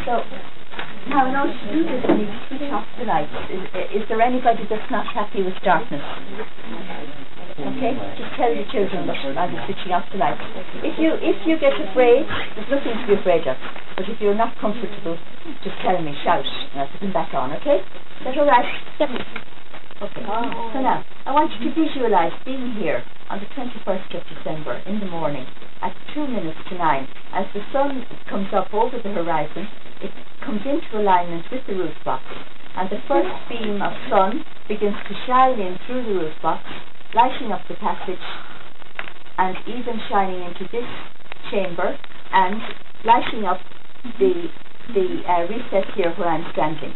So, now in order to do this, I need to switch off the lights. Is there anybody that's not happy with darkness? Okay, just tell the children that I'll be switching off the lights. If you get afraid, there's nothing to be afraid of. But if you're not comfortable, just tell me, shout, and I'll put them back on, okay? Is that alright? Okay, so now, I want you to visualise being here on the 21st of December in the morning at 2 minutes to 9. As the sun comes up over the horizon, it comes into alignment with the roof box, and the first beam of sun begins to shine in through the roof box, lighting up the passage, and even shining into this chamber, and lighting up the recess here where I'm standing.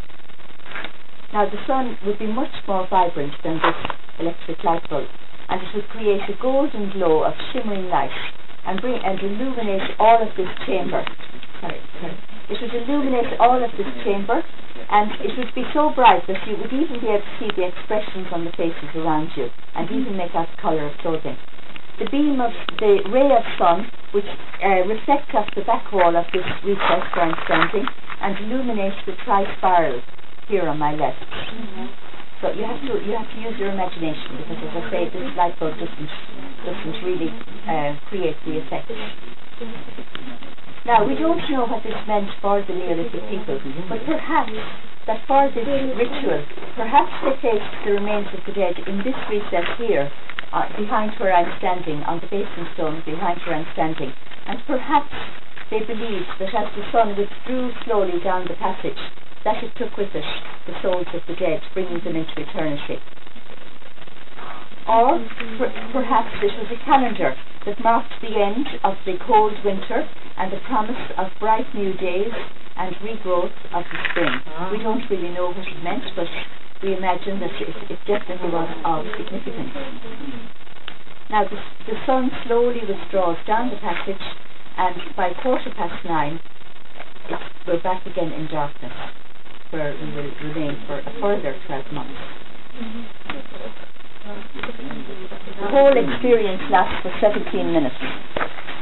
Now the sun would be much more vibrant than this electric light bulb, and it would create a golden glow of shimmering light and illuminate all of this chamber. It would illuminate all of this chamber, and it would be so bright that you would even be able to see the expressions on the faces around you, and even make out the colour of clothing. The ray of sun would reflect off the back wall of this recess where I'm standing and illuminate the tri-spiral here on my left. So you have to use your imagination, because as I say, this light bulb doesn't really create the effect. Now we don't know what this meant for the Neolithic people, but perhaps that for this ritual, perhaps they placed the remains of the dead in this recess here, behind where I'm standing, on the basin stone behind where I'm standing, and perhaps they believed that as the sun withdrew slowly down the passage, that it took with it the souls of the dead, bringing them into eternity. Or perhaps it was a calendar that marked the end of the cold winter and the promise of bright new days and regrowth of the spring. We don't really know what it meant, but we imagine that it definitely was of significance. Now the sun slowly withdraws down the passage, and by 9:15, we're back again in darkness, where we will remain for a further 12 months. The whole experience lasts for 17 minutes.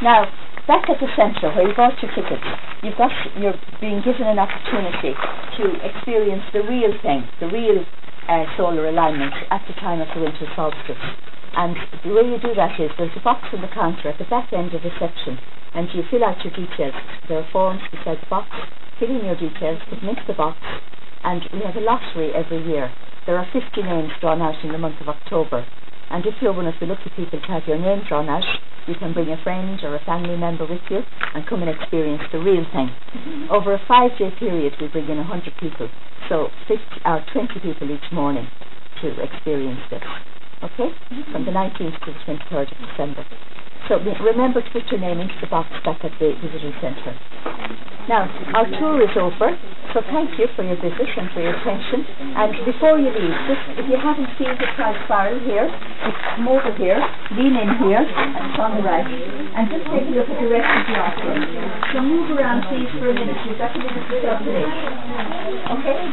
Now, back at the centre where you bought your tickets, you're being given an opportunity to experience the real thing, the real solar alignment at the time of the winter solstice. And the way you do that is there's a box on the counter at the back end of reception, and you fill out your details. There are forms beside the box. Fill in your details, put them into the box, and we have a lottery every year. There are 50 names drawn out in the month of October, and if you're one of the lucky people to have your name drawn out, you can bring a friend or a family member with you and come and experience the real thing. Over a 5-day period we bring in 100 people, so 20 people each morning to experience this. Okay? From the 19th to the 23rd of December. So remember to put your name into the box back at the visiting centre. Now, our tour is over, so thank you for your visit and for your attention. And before you leave, just if you haven't seen the tri-spiral here, just come over here, lean in here, and it's on the right, and just take a look at the rest of the artwork. So move around please for a minute. You've got a minute to calculate. Okay?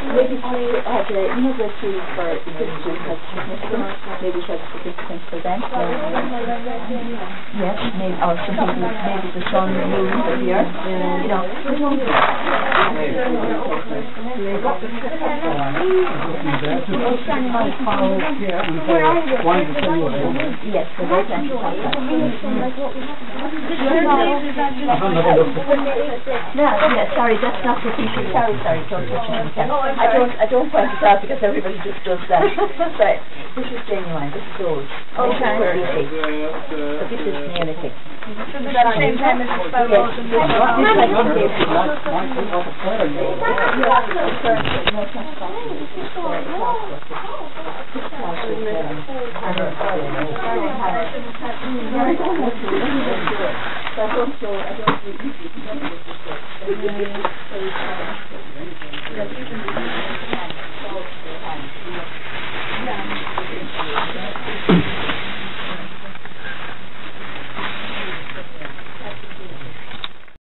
Maybe at the university for Christians has significance, maybe it has significance for them. Yes, maybe, or something, maybe the sun, the moon, the earth, you know, we don't know. Yes, so there's plenty of that. No, yeah, sorry, that's not what you should. Sorry, don't touch it. I don't point it out because everybody just does that. But this is genuine, this is old. Okay. So this is Neolithic. So the same time as the photo. Yes. I don't